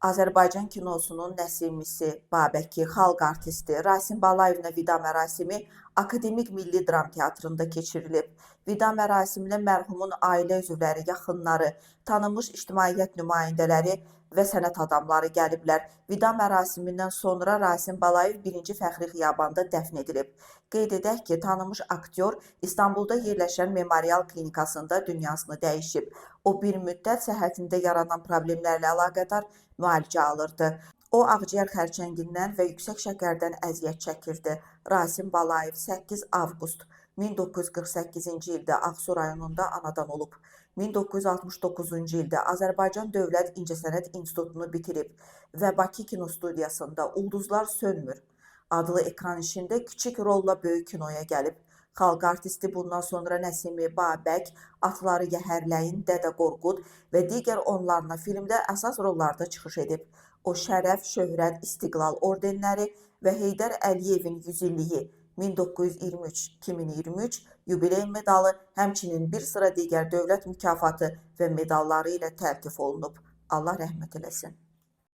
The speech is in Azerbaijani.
Azərbaycan kinosunun nəsimisi, Babəki, xalq artisti Rasim Balayevin vida mərasimi Akademik Milli Dram Teatrında keçirilib. Vida mərasiminə mərhumun ailə üzvləri, yaxınları, tanınmış ictimaiyyət nümayəndələri və sənət adamları gəliblər. Vida mərasimindən sonra Rasim Balayev 1-ci Fəxri Xiyabanda dəfn edilib. Qeyd edək ki, tanınmış aktyor İstanbulda yerləşən Memorial Klinikasında dünyasını dəyişib. O bir müddət səhhətində yaranan problemlərlə əlaqədar müalicə alırdı. O, ağciyər xərçəngindən və yüksək şəkərdən əziyyət çəkirdi. Rasim Balayev 8 avqust 1948-ci ildə Ağsu rayonunda anadan olub. 1969-cu ildə Azərbaycan Dövlət İncəsənət İnstitutunu bitirib və Bakı kinostudiyasında Ulduzlar Sönmür adlı ekran işində kiçik rolla böyük kinoya gəlib. Xalq artisti bundan sonra Nəsimi, Babək, Atları Yəhərləyin, Dədə Qorqud və digər onlarla filmdə əsas rollarda çıxış edib. O, Şərəf, Şöhrət, İstiqlal ordenləri və Heydər Əliyevin 100 illiyi 1923-2023 yubiley medalı, həmçinin bir sıra digər dövlət mükafatı və medalları ilə təltif olunub. Allah rəhmət eləsin.